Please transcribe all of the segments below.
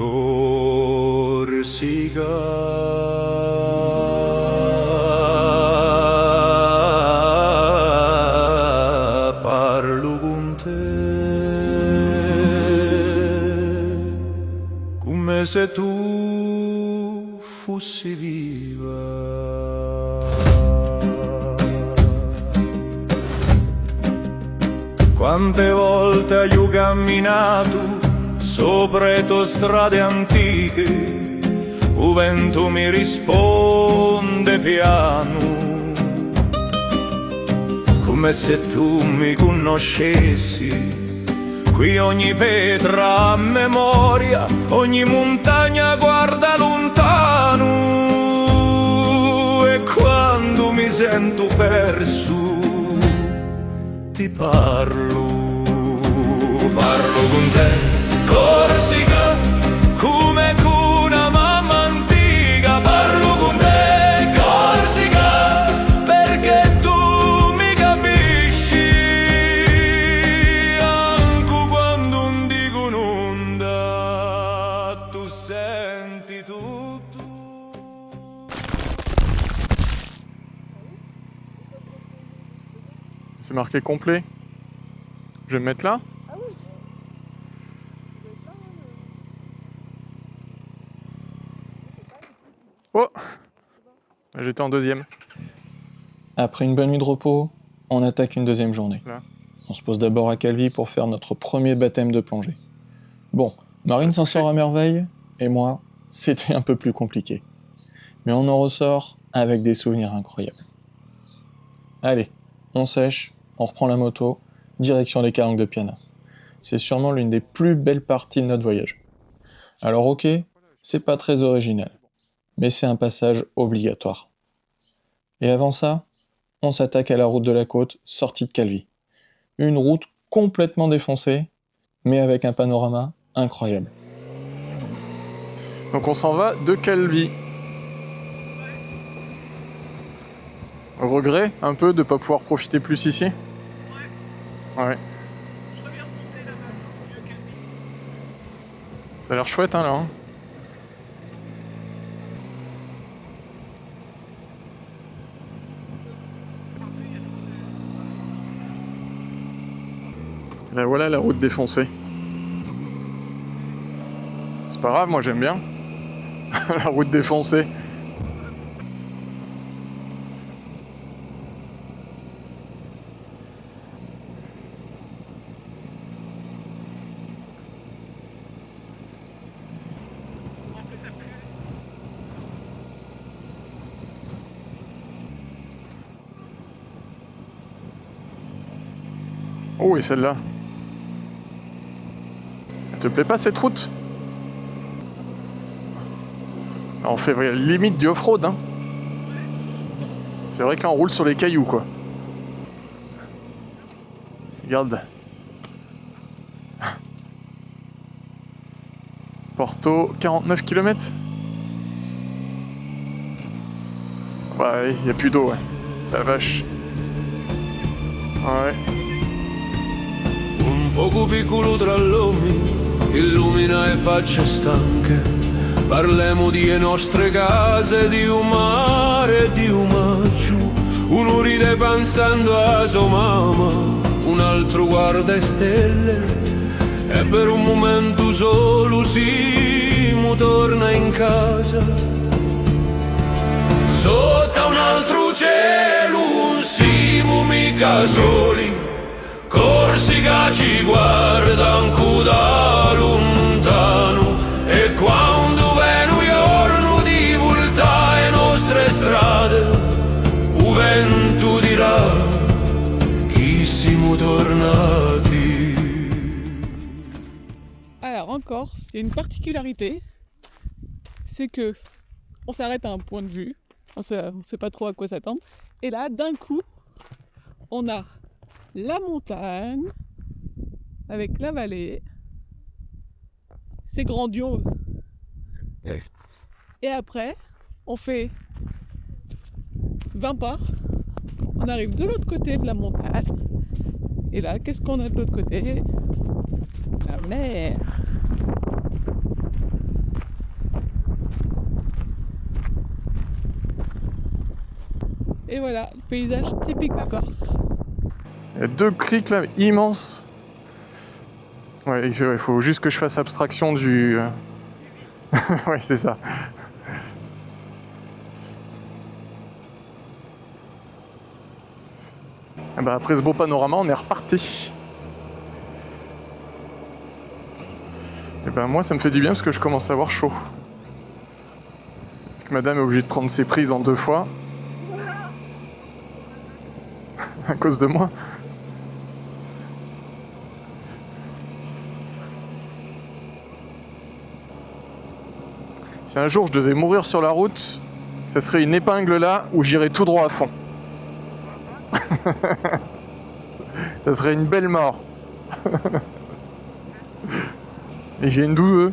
Corsica, parlo con te come se tu fossi viva. Quante volte hai camminato sopra le strade antiche, il vento mi risponde piano, come se tu mi conoscessi. Qui ogni pietra a memoria, ogni montagna guarda lontano, e quando mi sento perso ti parlo con te. Corsica, come con una mamma antica, parlo con te, Corsica, perché tu mi capisci, anche quando non dico un'onda, tu senti tutto. C'est marqué complet. Je vais me mettre là. Oh, j'étais en deuxième. Après une bonne nuit de repos, on attaque une deuxième journée. Là. On se pose d'abord à Calvi pour faire notre premier baptême de plongée. Bon, Marine s'en sort à merveille, et moi, c'était un peu plus compliqué. Mais on en ressort avec des souvenirs incroyables. Allez, on sèche, on reprend la moto, direction les calanques de Piana. C'est sûrement l'une des plus belles parties de notre voyage. Alors ok, c'est pas très original, mais c'est un passage obligatoire. Et avant ça, on s'attaque à la route de la côte, sortie de Calvi. Une route complètement défoncée, mais avec un panorama incroyable. Donc on s'en va de Calvi. Regret un peu de ne pas pouvoir profiter plus ici. Ouais. Ça a l'air chouette hein là. Hein. Là voilà la route défoncée. C'est pas grave, moi j'aime bien. La route défoncée. Oh et celle-là. Elle te plaît pas cette route? Alors, on fait limite du off-road hein. C'est vrai que là on roule sur les cailloux quoi. Regarde. Porto, 49 km. Ouais, il n'y a plus d'eau ouais. La vache. Ouais. Un fuoco piccolo tra l'uomo illumina le facce stanche. Parliamo di nostre case, di un mare e di un maggio. Uno ride pensando a sua mamma, un altro guarda le stelle. E per un momento solo Simo torna in casa. Sotto un altro cielo, un Simo mica soli. Corsica ci guarda anche da lontano, e quando viene un giorno di voltare le nostre strade, il vento dirà chi siamo tornati. Alors en Corse, il y a une particularité, c'est que on s'arrête à un point de vue, on sait pas trop à quoi s'attendre, et là d'un coup, on a la montagne avec la vallée, c'est grandiose. Et après, on fait 20 pas, on arrive de l'autre côté de la montagne, et là, qu'est-ce qu'on a de l'autre côté? La mer. Et voilà, le paysage typique de Corse. Il y a 2 criques là, immenses. Ouais, il faut juste que je fasse abstraction du... ouais, c'est ça. Et bah après ce beau panorama, on est reparti. Et ben moi, ça me fait du bien parce que je commence à avoir chaud. Madame est obligée de prendre ses prises en 2 fois. À cause de moi. Si un jour je devais mourir sur la route, ça serait une épingle là où j'irais tout droit à fond. Ça serait une belle mort. Et j'ai une doueux.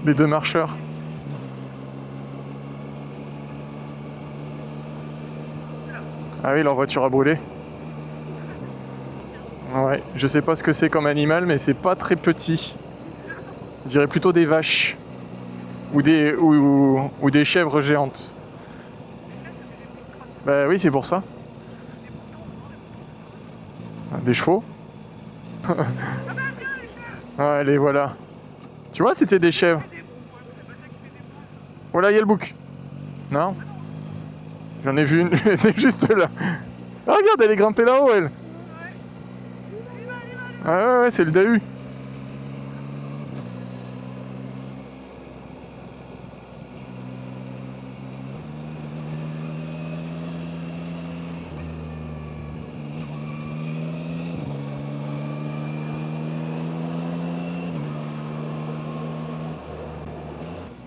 Les 2 marcheurs. Ah oui, leur voiture a brûlé. Ouais, je sais pas ce que c'est comme animal, mais c'est pas très petit. Je dirais plutôt des vaches. Ou des chèvres géantes. Bah oui, c'est pour ça. Des chevaux. Ouais, les voilà. Tu vois, c'était des chèvres. Voilà, il y a le bouc. Non? J'en ai vu une, elle était juste là. Ah, regarde, elle est grimpée là-haut, elle. Ah ouais, c'est le Dahu.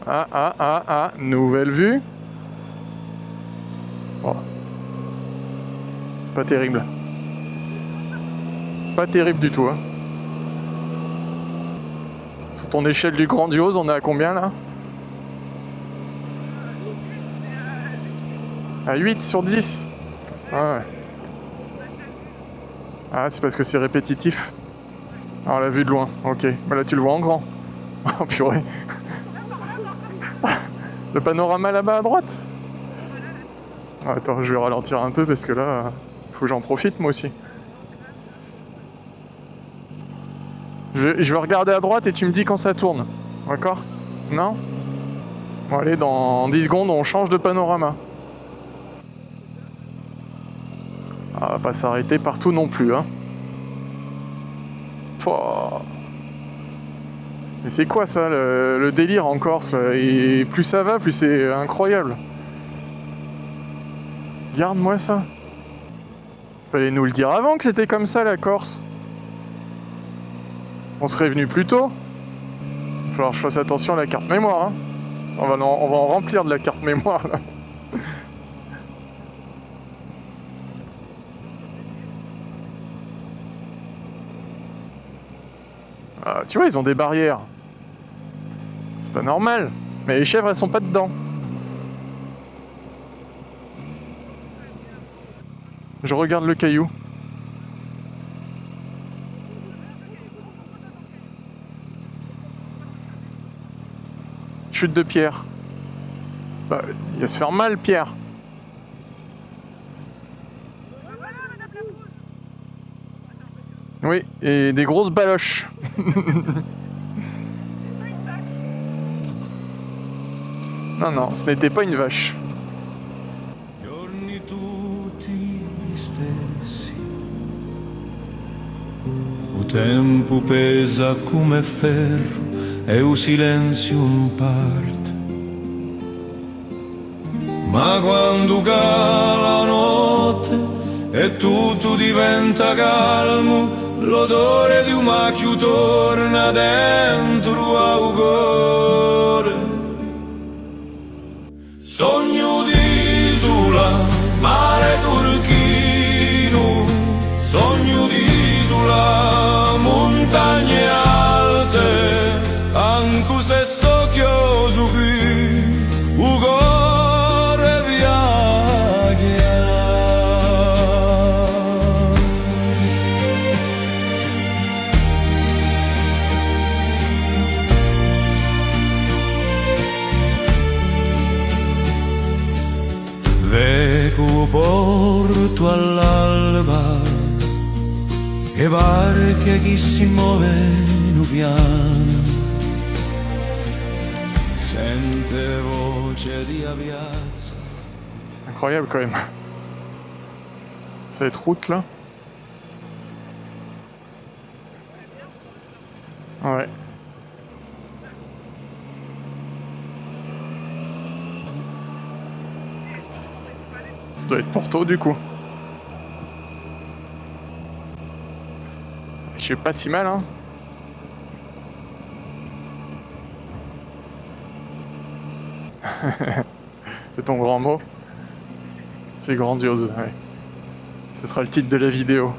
Ah, nouvelle vue. Oh. Pas terrible. Pas terrible du tout, hein. Sur ton échelle du grandiose, on est à combien là? À 8 sur 10. Ah ouais. Ah, c'est parce que c'est répétitif. Alors la vue de loin, ok. Bah là tu le vois en grand. Oh purée. Le panorama là-bas à droite. Attends, je vais ralentir un peu parce que là, faut que j'en profite moi aussi. Je vais regarder à droite et tu me dis quand ça tourne. D'accord? Non? Bon allez, dans 10 secondes, on change de panorama. Ah, on va pas s'arrêter partout non plus, hein. Pouah. Mais c'est quoi ça, le délire en Corse là? Et plus ça va, plus c'est incroyable. Regarde-moi ça. Fallait nous le dire avant que c'était comme ça la Corse. On serait venu plus tôt. Il va falloir que je fasse attention à la carte mémoire, hein. On va en remplir de la carte mémoire là. Ah, tu vois, ils ont des barrières. C'est pas normal. Mais les chèvres, elles sont pas dedans. Je regarde le caillou. Chute de pierre. Bah, il va se faire mal, Pierre. Oui, et des grosses baloches. Non, non, ce n'était pas une vache. Giorni tutti gli stessi. O tempo pesa come ferro e o silenzio in parte. Ma quando cala la notte e tutto diventa calmo, l'odore di un macchio torna dentro al cuore. Sogno di isola, mare turchino, sogno di isola, montagne alte, anche se so chiuso qui, un cuore viaggia. sotto all'alba e barche che si muovono piano, sente voce di piazza. Incroyable quand même. Cette route là. Ouais. Ça doit être Porto du coup. Je suis pas si mal hein. C'est ton grand mot. C'est grandiose, ouais. Ce sera le titre de la vidéo.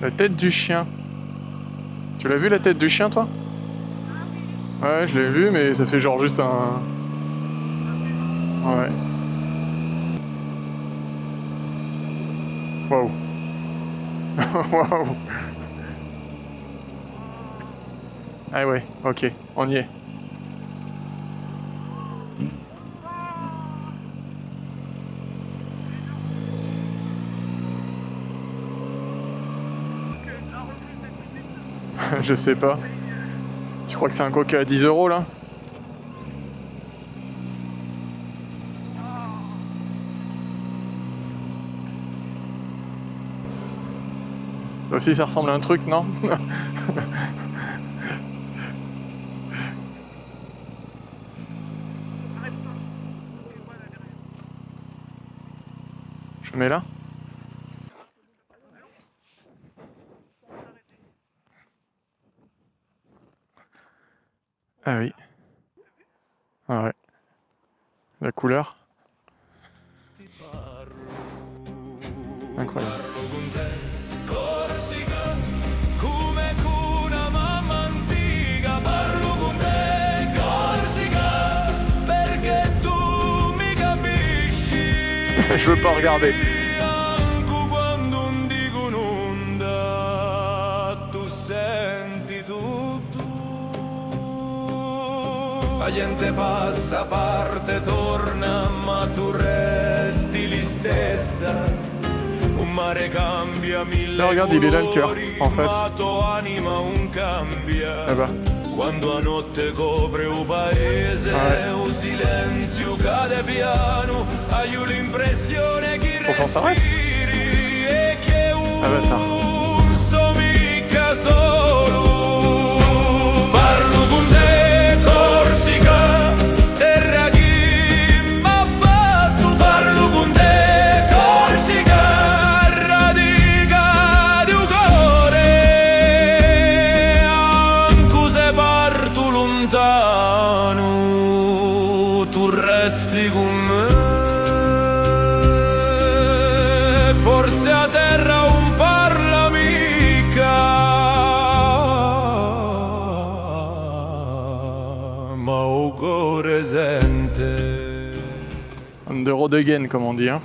La tête du chien. Tu l'as vu la tête du chien toi? Ouais, je l'ai vu mais ça fait genre juste un... Ouais. Waouh. Waouh. Ah ouais, ok, on y est. Je sais pas. Tu crois que c'est un coca à 10 € là? Ça aussi ça ressemble à un truc, non? Je mets là? Ah oui. Ah ouais. La couleur. Incroyable. Je veux pas regarder. La gente passa, parte, torna, ma tu resti lì stessa. Un mare cambia mille Là, regarde, il est là le cœur, en face. anima un cambia. Là-bas. Quando a notte copre un paese, un silenzio cade piano, hai l'impressione che respiri e che un somiglia solo. Parlo con te, Corsica, terra chi m'ha fatto. Parlo con te, Corsica, radica di un cuore. Anche se parto lontano, tu resti con me. Forse a terra un parla mica, ma o cuore sente. On the road again, comme on dit. Hein.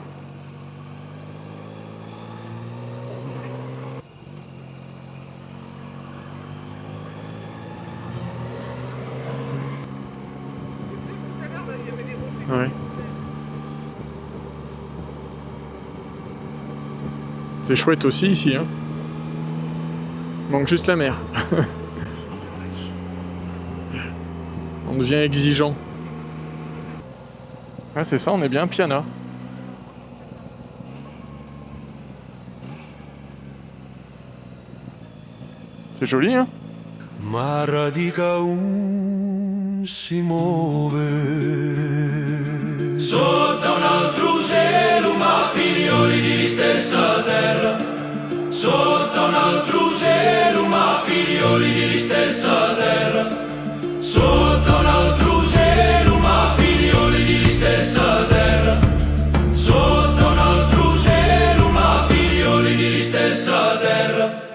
Ouais. C'est chouette aussi ici. Hein. Manque juste la mer. On devient exigeant. Ah c'est ça, on est bien Piana. C'est joli hein. Ma radica un si muove sotto un altro cielo, ma figlioli di stessa terra. Sotto un altro cielo, ma figlioli di stessa terra. Sotto un altro cielo, ma figlioli di stessa terra. Sotto un altro cielo, ma figlioli di stessa terra.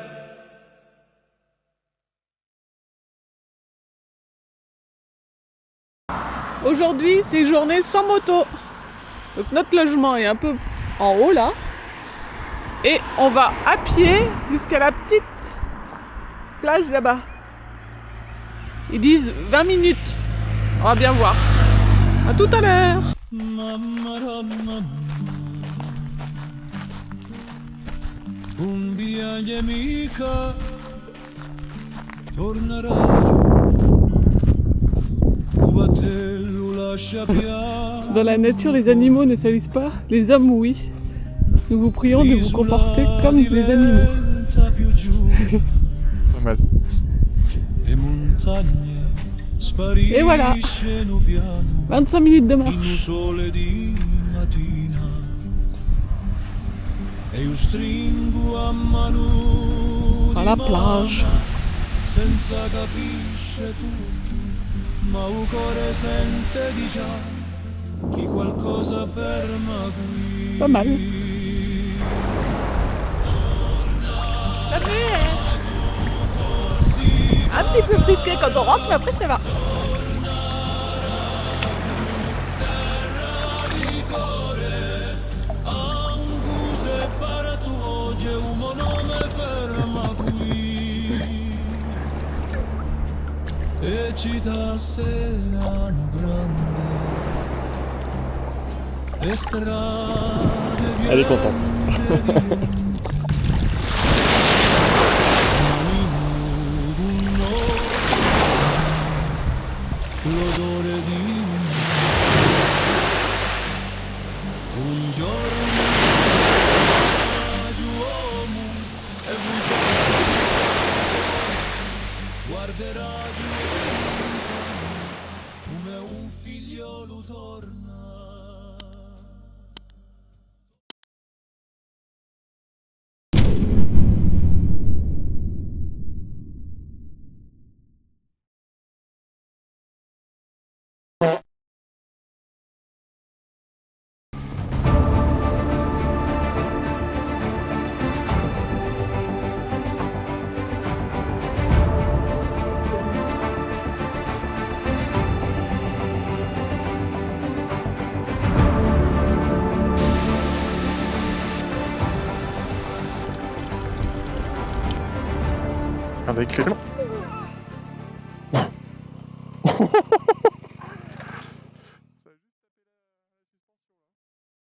Aujourd'hui, c'est journée sans moto. Donc notre logement est un peu en haut là. Et on va à pied jusqu'à la petite plage là-bas. Ils disent 20 minutes. On va bien voir. À tout à l'heure. Mamma, un viaggio amica tornerà. Dans la nature, les animaux ne salissent pas, les hommes oui. Nous vous prions de vous comporter comme les animaux. Pas mal. Et voilà, 25 minutes de marche. À la plage. Ma un cuore sente di già chi qualcosa ferma qui. Pas mal. Un petit peu frisqué quand on rentre, mais après ça va. E città serano grande e strade Elle est contente. l'odore di un giorno uomo e guarderà come un figliolo torna. Avec les